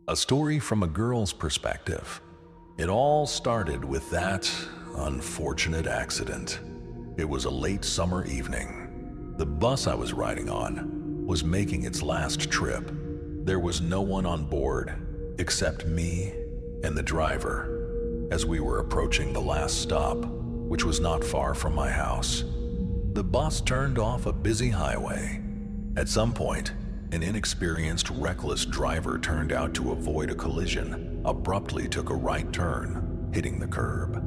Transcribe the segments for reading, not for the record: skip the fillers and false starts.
A story from a girl's perspective. It all started with that unfortunate accident. It was a late summer evening. The bus I was riding on was making its last trip. There was no one on board except me and the driver as we were approaching the last stop, which was not far from my house. The bus turned off a busy highway. At some point, an inexperienced, reckless driver turned out to avoid a collision, abruptly took a right turn, hitting the curb.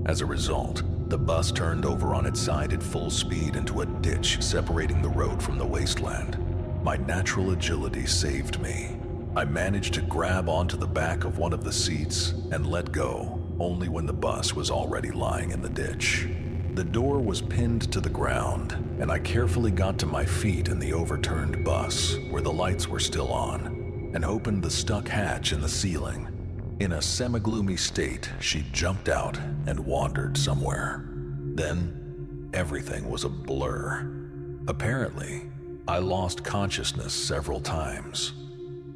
As a result, the bus turned over on its side at full speed into a ditch separating the road from the wasteland. My natural agility saved me. I managed to grab onto the back of one of the seats and let go, only when the bus was already lying in the ditch. The door was pinned to the ground, and I carefully got to my feet in the overturned bus, where the lights were still on, and opened the stuck hatch in the ceiling. In a semi-gloomy state, she jumped out and wandered somewhere. Then, everything was a blur. Apparently, I lost consciousness several times.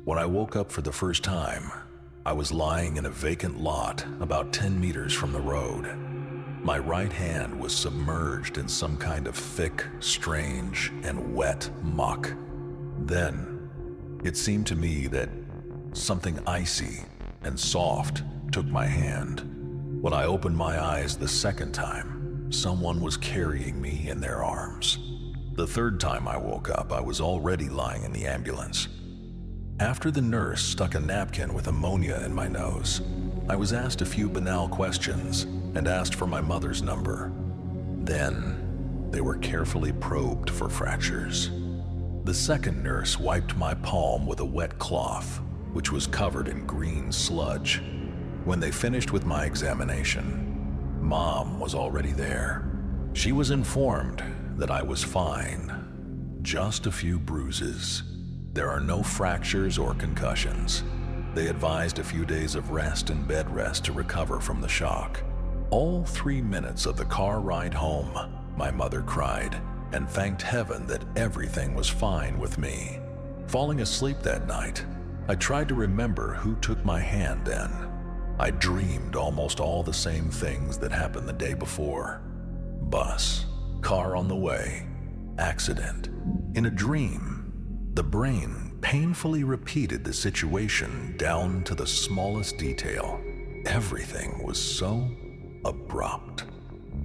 When I woke up for the first time, I was lying in a vacant lot about 10 meters from the road. My right hand was submerged in some kind of thick, strange, and wet muck. Then, it seemed to me that something icy and soft took my hand. When I opened my eyes the second time, someone was carrying me in their arms. The third time I woke up, I was already lying in the ambulance. After the nurse stuck a napkin with ammonia in my nose, I was asked a few banal questions and asked for my mother's number. Then, they were carefully probed for fractures. The second nurse wiped my palm with a wet cloth, which was covered in green sludge. When they finished with my examination, Mom was already there. She was informed that I was fine. Just a few bruises. There are no fractures or concussions. They advised a few days of rest and bed rest to recover from the shock. All 3 minutes of the car ride home, my mother cried and thanked heaven that everything was fine with me. Falling asleep that night, I tried to remember who took my hand then. I dreamed almost all the same things that happened the day before. Bus, car on the way, accident. In a dream, the brain painfully repeated the situation down to the smallest detail. Everything was so abrupt.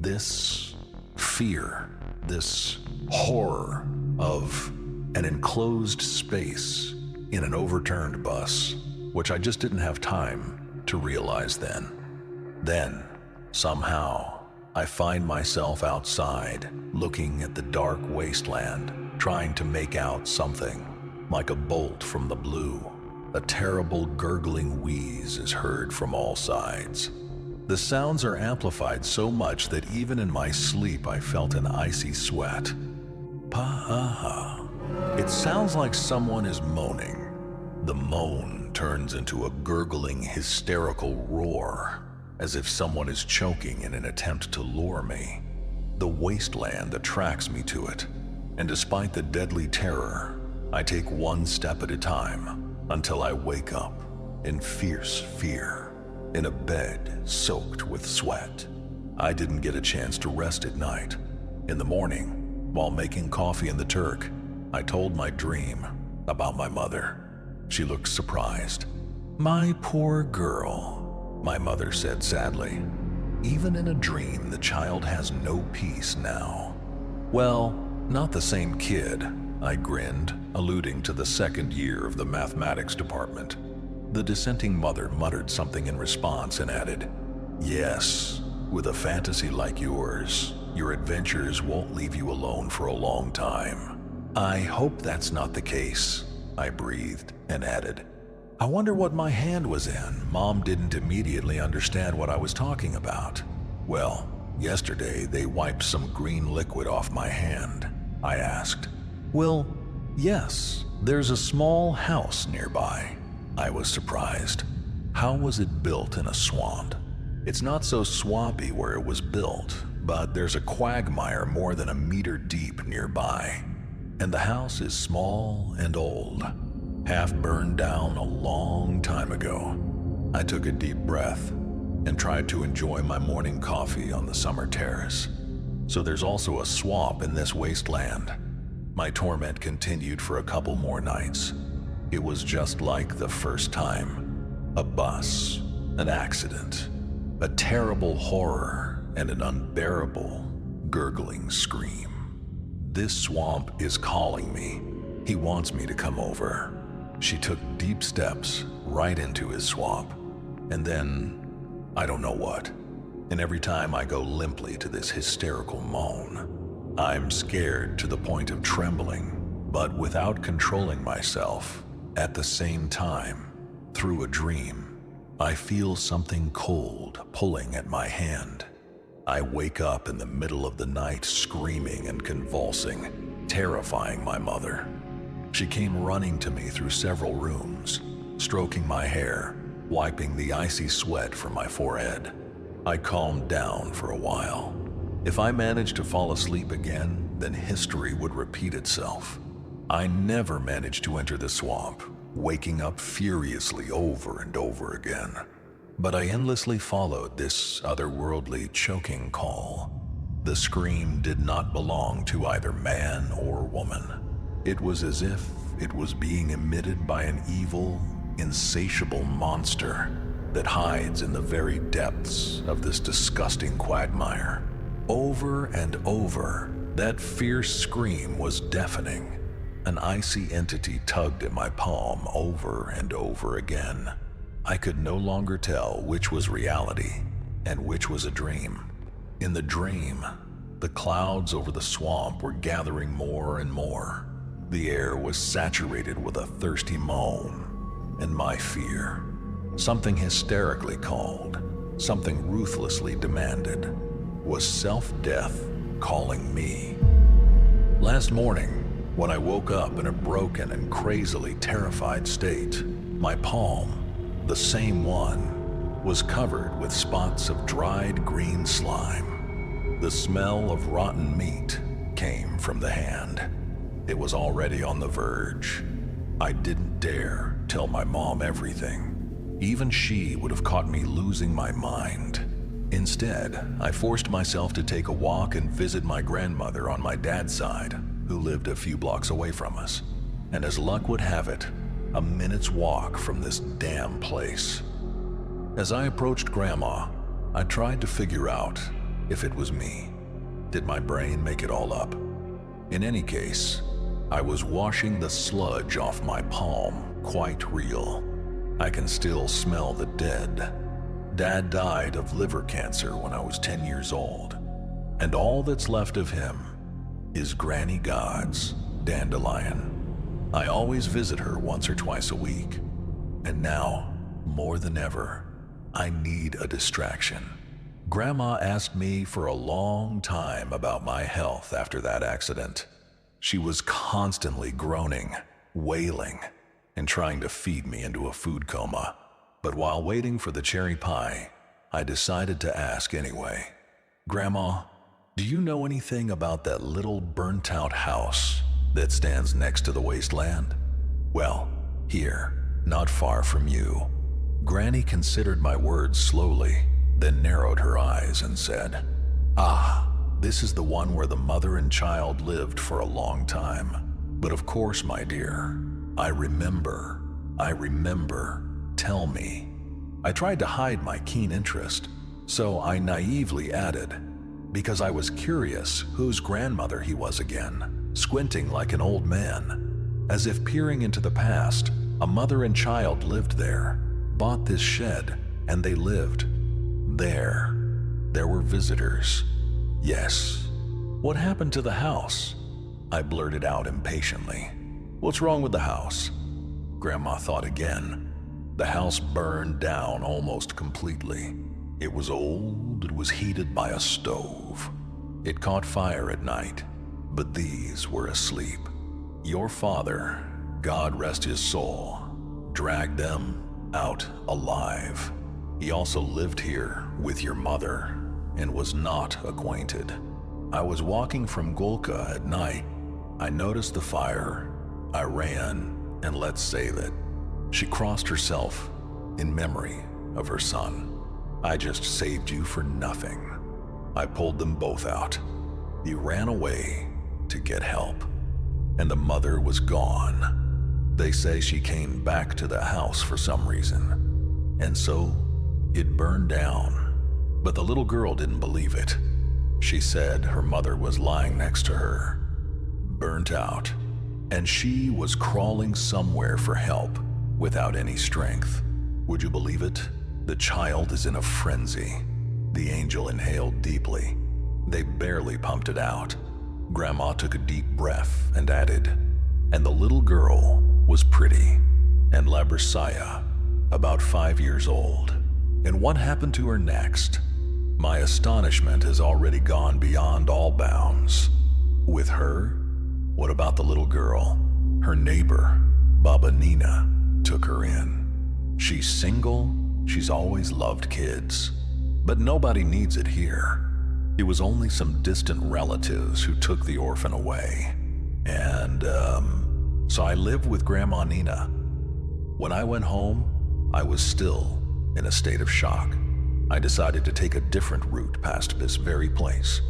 This fear, this horror of an enclosed space in an overturned bus, which I just didn't have time to realize then. Then, somehow, I find myself outside, looking at the dark wasteland, trying to make out something, like a bolt from the blue. A terrible gurgling wheeze is heard from all sides. The sounds are amplified so much that even in my sleep I felt an icy sweat. Pa-ha-ha. It sounds like someone is moaning. The moan turns into a gurgling, hysterical roar, as if someone is choking in an attempt to lure me. The wasteland attracts me to it, and despite the deadly terror, I take one step at a time until I wake up in fierce fear, in a bed soaked with sweat. I didn't get a chance to rest at night. In the morning, while making coffee in the Turk, I told my dream about my mother. She looked surprised. "My poor girl," my mother said sadly. "Even in a dream, the child has no peace now." "Well, not the same kid," I grinned, alluding to the second year of the mathematics department. The dissenting mother muttered something in response and added, "Yes, with a fantasy like yours, your adventures won't leave you alone for a long time." "I hope that's not the case," I breathed and added, "I wonder what my hand was in." Mom didn't immediately understand what I was talking about. "Well, yesterday they wiped some green liquid off my hand," I asked. "Well, yes, there's a small house nearby." I was surprised. How was it built in a swamp? It's not so swampy where it was built, but there's a quagmire more than a meter deep nearby. And the house is small and old. half burned down a long time ago. I took a deep breath and tried to enjoy my morning coffee on the summer terrace. So there's also a swamp in this wasteland. My torment continued for a couple more nights. It was just like the first time. A bus, an accident, a terrible horror, and an unbearable, gurgling scream. This swamp is calling me. He wants me to come over. She took deep steps right into his swamp. And then, I don't know what. And every time I go limply to this hysterical moan, I'm scared to the point of trembling, but without controlling myself. At the same time, through a dream, I feel something cold pulling at my hand. I wake up in the middle of the night screaming and convulsing, terrifying my mother. She came running to me through several rooms, stroking my hair, wiping the icy sweat from my forehead. I calmed down for a while. If I managed to fall asleep again, then history would repeat itself. I never managed to enter the swamp, waking up furiously over and over again. But I endlessly followed this otherworldly choking call. The scream did not belong to either man or woman. It was as if it was being emitted by an evil, insatiable monster that hides in the very depths of this disgusting quagmire. Over and over, that fierce scream was deafening. An icy entity tugged at my palm over and over again. I could no longer tell which was reality and which was a dream. In the dream, the clouds over the swamp were gathering more and more. The air was saturated with a thirsty moan, and my fear. Something hysterically called, something ruthlessly demanded, was self-death calling me. Last morning, when I woke up in a broken and crazily terrified state, my palm, the same one, was covered with spots of dried green slime. The smell of rotten meat came from the hand. It was already on the verge. I didn't dare tell my mom everything. Even she would have caught me losing my mind. Instead, I forced myself to take a walk and visit my grandmother on my dad's side, who lived a few blocks away from us. And as luck would have it, a minute's walk from this damn place. As I approached Grandma, I tried to figure out if it was me. Did my brain make it all up? In any case, I was washing the sludge off my palm, quite real. I can still smell the dead. Dad died of liver cancer when I was 10 years old, and all that's left of him is Granny God's dandelion. I always visit her once or twice a week, and now, more than ever, I need a distraction. Grandma asked me for a long time about my health after that accident. She was constantly groaning, wailing, and trying to feed me into a food coma. But while waiting for the cherry pie, I decided to ask anyway. Grandma, do you know anything about that little burnt-out house that stands next to the wasteland? Well, here, not far from you. Granny considered my words slowly, then narrowed her eyes and said, "Ah, this is the one where the mother and child lived for a long time. But of course, my dear, I remember. Tell me." I tried to hide my keen interest, so I naively added, because I was curious whose grandmother he was again, squinting like an old man. As if peering into the past, a mother and child lived there, bought this shed, and they lived there. There were visitors. Yes. What happened to the house? I blurted out impatiently. What's wrong with the house? Grandma thought again. The house burned down almost completely. It was old, it was heated by a stove. It caught fire at night, but these were asleep. Your father, God rest his soul, dragged them out alive. He also lived here with your mother and was not acquainted. I was walking from Golka at night. I noticed the fire. I ran, And let's say that she crossed herself in memory of her son. I just saved you for nothing. I pulled them both out. He ran away to get help, and the mother was gone. They say she came back to the house for some reason, and so it burned down. But the little girl didn't believe it. She said her mother was lying next to her, burnt out, and she was crawling somewhere for help without any strength. Would you believe it? The child is in a frenzy. The angel inhaled deeply. They barely pumped it out. Grandma took a deep breath and added, and the little girl was pretty and Labrisiah, about 5 years old. And what happened to her next? My astonishment has already gone beyond all bounds. With her, what about the little girl? Her neighbor, Baba Nina, took her in. She's single, she's always loved kids, but nobody needs it here. It was only some distant relatives who took the orphan away. And, so I lived with Grandma Nina. When I went home, I was still in a state of shock. I decided to take a different route past this very place.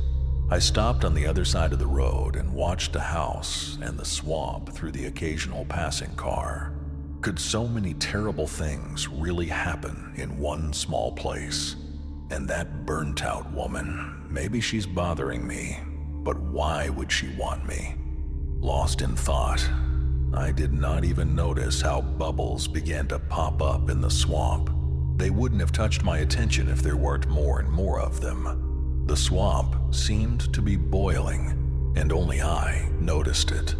I stopped on the other side of the road and watched the house and the swamp through the occasional passing car. Could so many terrible things really happen in one small place? And that burnt-out woman, maybe she's bothering me, but why would she want me? Lost in thought, I did not even notice how bubbles began to pop up in the swamp. They wouldn't have touched my attention if there weren't more and more of them. The swamp seemed to be boiling, and only I noticed it.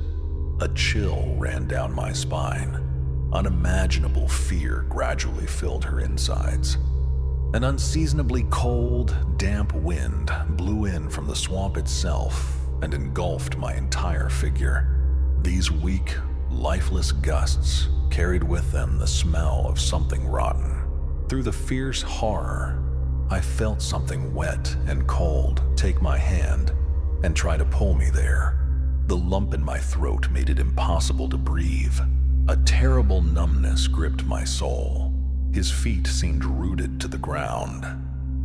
A chill ran down my spine. Unimaginable fear gradually filled her insides. An unseasonably cold, damp wind blew in from the swamp itself and engulfed my entire figure. These weak, lifeless gusts carried with them the smell of something rotten. Through the fierce horror, I felt something wet and cold take my hand and try to pull me there. The lump in my throat made it impossible to breathe. A terrible numbness gripped my soul. His feet seemed rooted to the ground.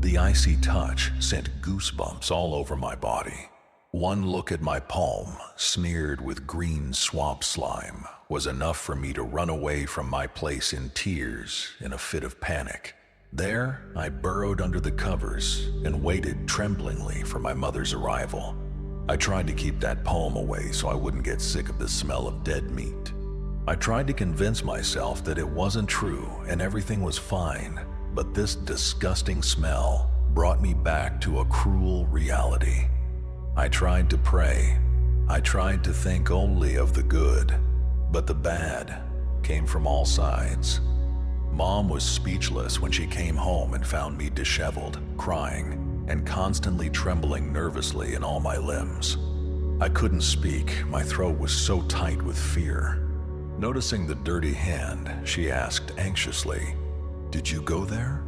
The icy touch sent goosebumps all over my body. One look at my palm, smeared with green swamp slime, was enough for me to run away from my place in tears in a fit of panic. There, I burrowed under the covers and waited tremblingly for my mother's arrival. I tried to keep that poem away so I wouldn't get sick of the smell of dead meat. I tried to convince myself that it wasn't true and everything was fine, but this disgusting smell brought me back to a cruel reality. I tried to pray. I tried to think only of the good, but the bad came from all sides. Mom was speechless when she came home and found me disheveled, crying, and constantly trembling nervously in all my limbs. I couldn't speak. My throat was so tight with fear. Noticing the dirty hand, she asked anxiously, "Did you go there?"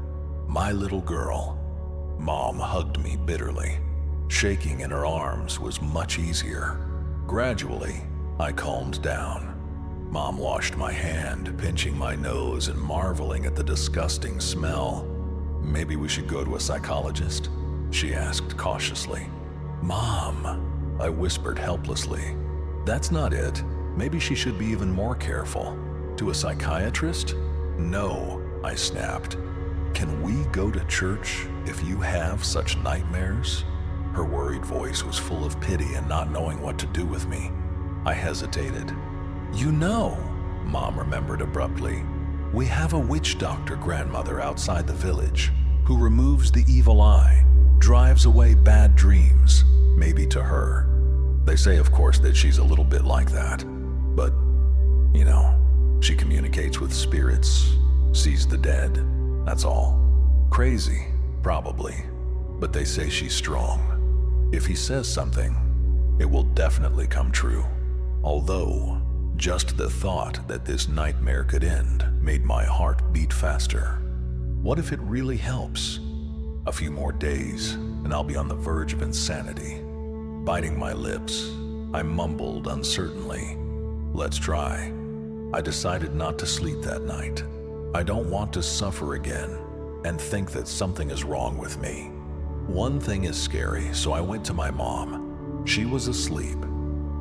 "My little girl." Mom hugged me bitterly. Shaking in her arms was much easier. Gradually, I calmed down. Mom washed my hand, pinching my nose and marveling at the disgusting smell. "Maybe we should go to a psychologist?" she asked cautiously. "Mom," I whispered helplessly. "That's not it. Maybe she should be even more careful. To a psychiatrist?" "No," I snapped. "Can we go to church if you have such nightmares?" Her worried voice was full of pity and not knowing what to do with me. I hesitated. "You know," Mom remembered abruptly, "we have a witch doctor grandmother outside the village who removes the evil eye, drives away bad dreams, maybe to her. They say, of course, that she's a little bit like that. But, you know, she communicates with spirits, sees the dead, that's all. Crazy, probably, but they say she's strong. If he says something, it will definitely come true." Although, just the thought that this nightmare could end made my heart beat faster. What if it really helps? A few more days, and I'll be on the verge of insanity. Biting my lips, I mumbled uncertainly, "Let's try." I decided not to sleep that night. I don't want to suffer again and think that something is wrong with me. One thing is scary, so I went to my mom. She was asleep,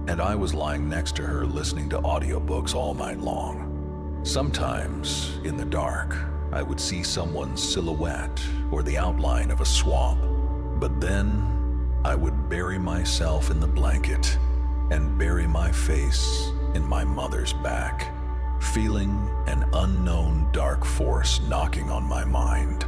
and I was lying next to her listening to audiobooks all night long. Sometimes, in the dark, I would see someone's silhouette or the outline of a swamp, but then I would bury myself in the blanket and bury my face in my mother's back, feeling an unknown dark force knocking on my mind.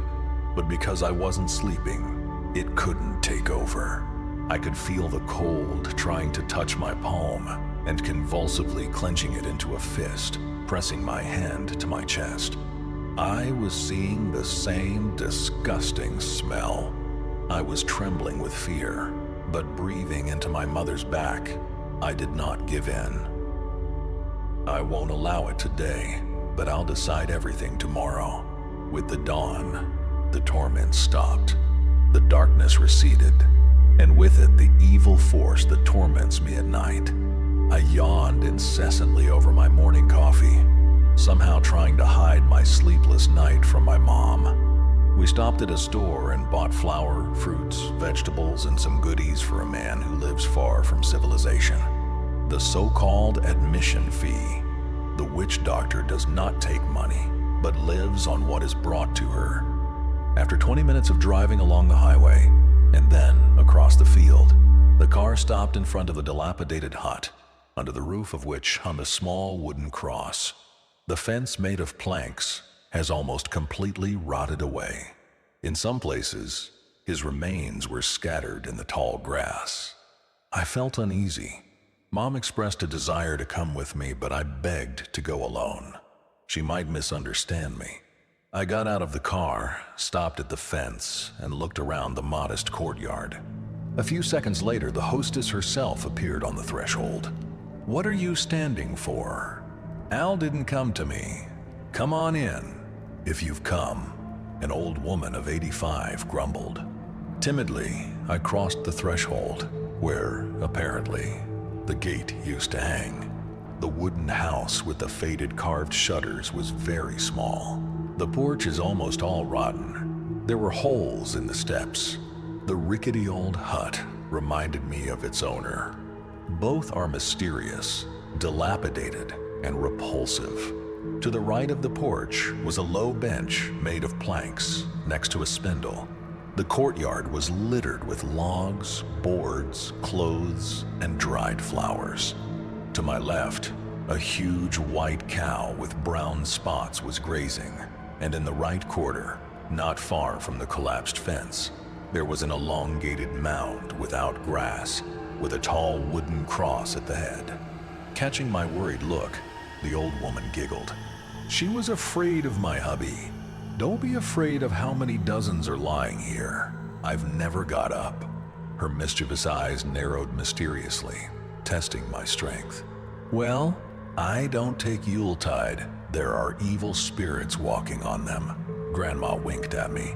But because I wasn't sleeping, it couldn't take over. I could feel the cold trying to touch my palm and convulsively clenching it into a fist, pressing my hand to my chest. I was seeing the same disgusting smell. I was trembling with fear, but breathing into my mother's back, I did not give in. I won't allow it today, but I'll decide everything tomorrow. With the dawn, the torment stopped. The darkness receded, and with it the evil force that torments me at night. I yawned incessantly over my morning coffee, somehow trying to hide my sleepless night from my mom. We stopped at a store and bought flour, fruits, vegetables, and some goodies for a man who lives far from civilization. The so-called admission fee. The witch doctor does not take money, but lives on what is brought to her. After 20 minutes of driving along the highway, and then across the field, the car stopped in front of a dilapidated hut, under the roof of which hung a small wooden cross. The fence, made of planks, has almost completely rotted away. In some places, his remains were scattered in the tall grass. I felt uneasy. Mom expressed a desire to come with me, but I begged to go alone. She might misunderstand me. I got out of the car, stopped at the fence, and looked around the modest courtyard. A few seconds later, the hostess herself appeared on the threshold. "What are you standing for?" "Al didn't come to me. Come on in, if you've come," an old woman of 85 grumbled. Timidly, I crossed the threshold, where, apparently, the gate used to hang. The wooden house with the faded carved shutters was very small. The porch is almost all rotten. There were holes in the steps. The rickety old hut reminded me of its owner. Both are mysterious, dilapidated, and repulsive. To the right of the porch was a low bench made of planks next to a spindle. The courtyard was littered with logs, boards, clothes, and dried flowers. To my left, a huge white cow with brown spots was grazing, and in the right corner, not far from the collapsed fence, there was an elongated mound without grass, with a tall wooden cross at the head. Catching my worried look, the old woman giggled. She was afraid of my hubby. "Don't be afraid of how many dozens are lying here. I've never got up." Her mischievous eyes narrowed mysteriously, testing my strength. "Well, I don't take Yuletide. There are evil spirits walking on them." Grandma winked at me.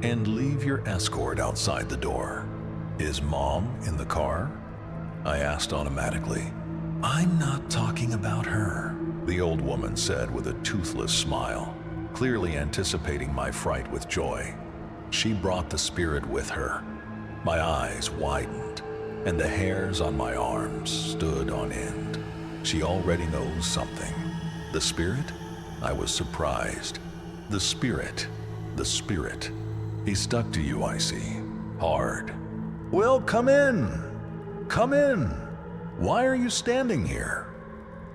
"And leave your escort outside the door." "Is Mom in the car?" I asked automatically. "I'm not talking about her," the old woman said with a toothless smile, clearly anticipating my fright with joy. She brought the spirit with her. My eyes widened, and the hairs on my arms stood on end. She already knows something. The spirit? I was surprised. The spirit. The spirit. He stuck to you, I see. Hard. "Well, come in. Come in. Why are you standing here?"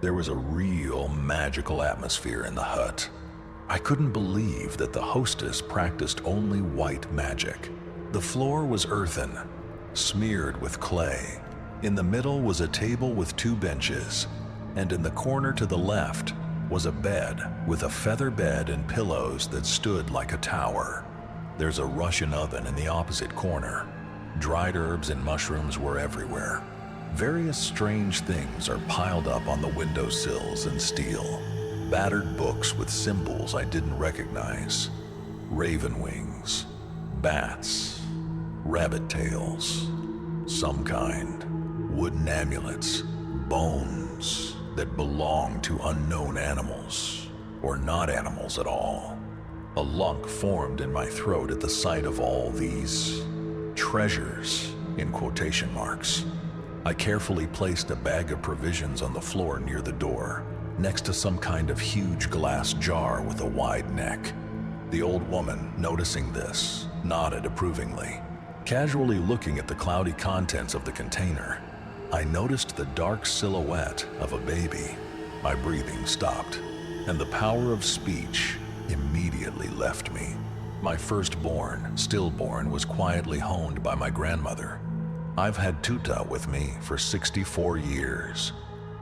There was a real magical atmosphere in the hut. I couldn't believe that the hostess practiced only white magic. The floor was earthen, smeared with clay. In the middle was a table with 2 benches, and in the corner to the left was a bed with a feather bed and pillows that stood like a tower. There's a Russian oven in the opposite corner. Dried herbs and mushrooms were everywhere. Various strange things are piled up on the windowsills and steel. Battered books with symbols I didn't recognize. Raven wings, bats, rabbit tails, some kind. Wooden amulets, bones that that belonged to unknown animals, or not animals at all. A lunk formed in my throat at the sight of all these treasures, in quotation marks. I carefully placed a bag of provisions on the floor near the door, next to some kind of huge glass jar with a wide neck. The old woman, noticing this, nodded approvingly. Casually looking at the cloudy contents of the container, I noticed the dark silhouette of a baby. My breathing stopped, and the power of speech immediately left me. My firstborn, stillborn, was quietly honed by my grandmother. I've had Tuta with me for 64 years.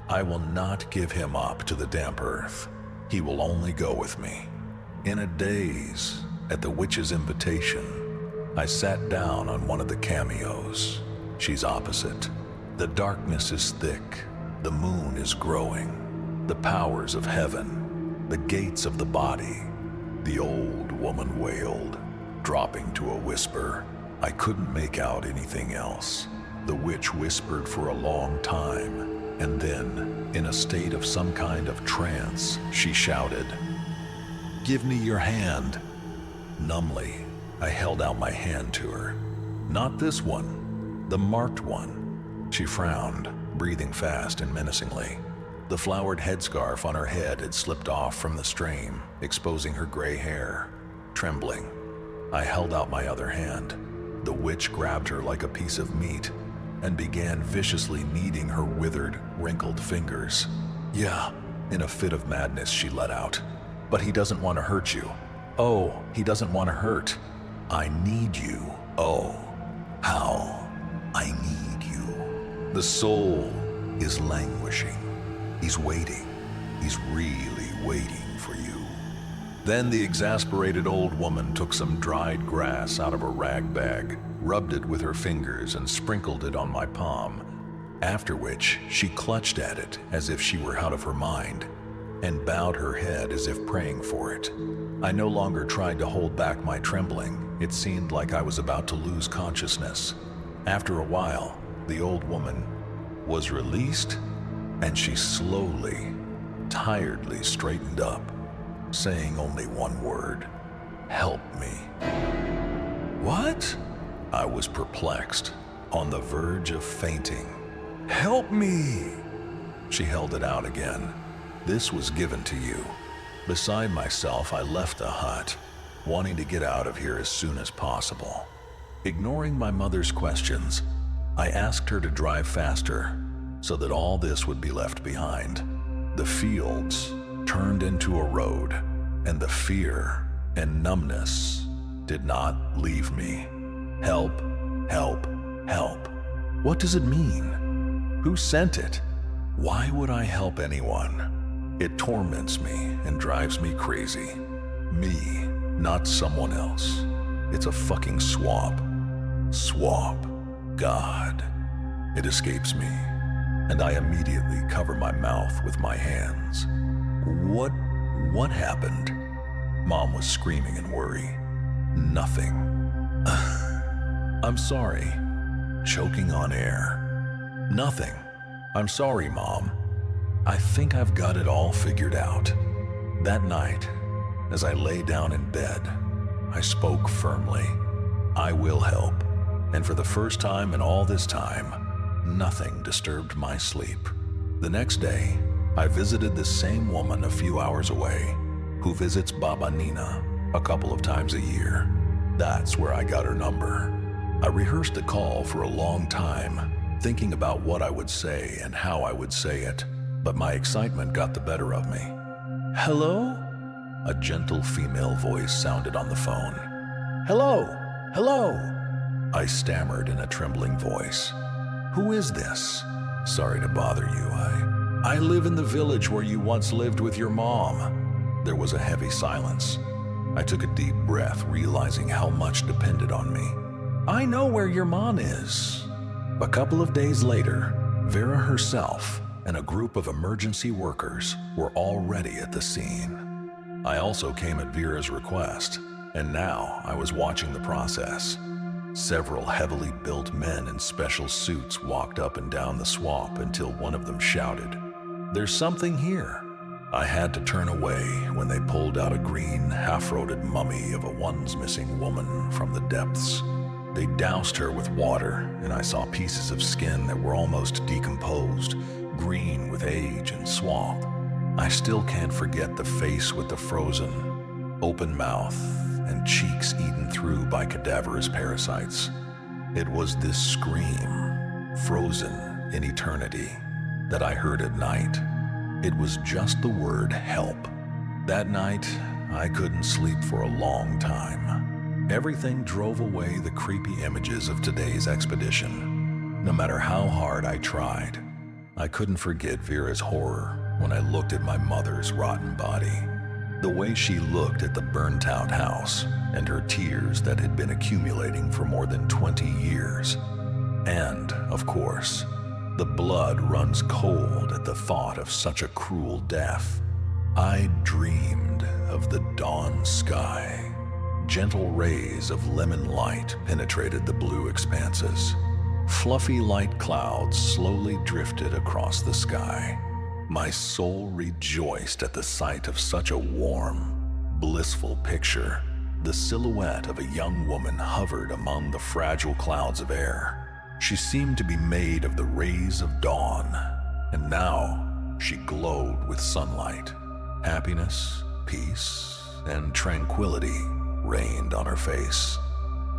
I will not give him up to the damp earth. He will only go with me. In a daze, at the witch's invitation, I sat down on one of the cameos. She's opposite. The darkness is thick. The moon is growing. The powers of heaven. The gates of the body. The old woman wailed, dropping to a whisper. I couldn't make out anything else. The witch whispered for a long time, and then, in a state of some kind of trance, she shouted, "Give me your hand." Numbly, I held out my hand to her. Not this one, the marked one. She frowned, breathing fast and menacingly. The flowered headscarf on her head had slipped off from the stream, exposing her gray hair. Trembling, I held out my other hand. The witch grabbed her like a piece of meat and began viciously kneading her withered, wrinkled fingers. "Yeah," in a fit of madness she let out. "But he doesn't want to hurt you. Oh, he doesn't want to hurt. I need you. Oh, how I need you. The soul is languishing. He's waiting. He's really waiting for you." Then the exasperated old woman took some dried grass out of a rag bag, rubbed it with her fingers and sprinkled it on my palm, after which she clutched at it as if she were out of her mind and bowed her head as if praying for it. I no longer tried to hold back my trembling. It seemed like I was about to lose consciousness. After a while, the old woman was released, and she slowly, tiredly straightened up, saying only one word: "Help me." What? I was perplexed, on the verge of fainting. "Help me!" She held it out again. "This was given to you." Beside myself, I left the hut, wanting to get out of here as soon as possible. Ignoring my mother's questions, I asked her to drive faster so that all this would be left behind. The fields turned into a road, and the fear and numbness did not leave me. Help, help, help. What does it mean? Who sent it? Why would I help anyone? It torments me and drives me crazy. Me, not someone else. It's a fucking swamp. Swamp. God. It escapes me, and I immediately cover my mouth with my hands. What happened? Mom was screaming in worry. Nothing. I'm sorry. Choking on air. Nothing. I'm sorry, Mom. I think I've got it all figured out. That night, as I lay down in bed, I spoke firmly. I will help. And for the first time in all this time, nothing disturbed my sleep. The next day, I visited the same woman a few hours away, who visits Baba Nina a couple of times a year. That's where I got her number. I rehearsed the call for a long time, thinking about what I would say and how I would say it, but my excitement got the better of me. "Hello?" A gentle female voice sounded on the phone. "Hello? Hello?" I stammered in a trembling voice. "Who is this? Sorry to bother you. I live in the village where you once lived with your mom." There was a heavy silence. I took a deep breath, realizing how much depended on me. "I know where your mom is." A couple of days later, Vera herself and a group of emergency workers were already at the scene. I also came at Vera's request, and now I was watching the process. Several heavily built men in special suits walked up and down the swamp until one of them shouted, There's something here. I had to turn away when they pulled out a green, half-rotted mummy of a once-missing woman from the depths. They doused her with water, and I saw pieces of skin that were almost decomposed, green with age and swamp. I still can't forget the face with the frozen, open mouth and cheeks eaten through by cadaverous parasites. It was this scream, frozen in eternity, that I heard at night. It was just the word help. That night, I couldn't sleep for a long time. Everything drove away the creepy images of today's expedition. No matter how hard I tried, I couldn't forget Vera's horror when I looked at my mother's rotten body. The way she looked at the burnt-out house and her tears that had been accumulating for more than 20 years. And, of course, the blood runs cold at the thought of such a cruel death. I dreamed of the dawn sky. Gentle rays of lemon light penetrated the blue expanses. Fluffy light clouds slowly drifted across the sky. My soul rejoiced at the sight of such a warm, blissful picture. The silhouette of a young woman hovered among the fragile clouds of air. She seemed to be made of the rays of dawn, and now she glowed with sunlight. Happiness, peace, and tranquility reigned on her face.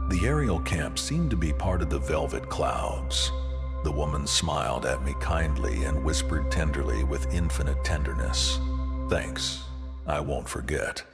The aerial camp seemed to be part of the velvet clouds. The woman smiled at me kindly and whispered tenderly with infinite tenderness, "Thanks, I won't forget."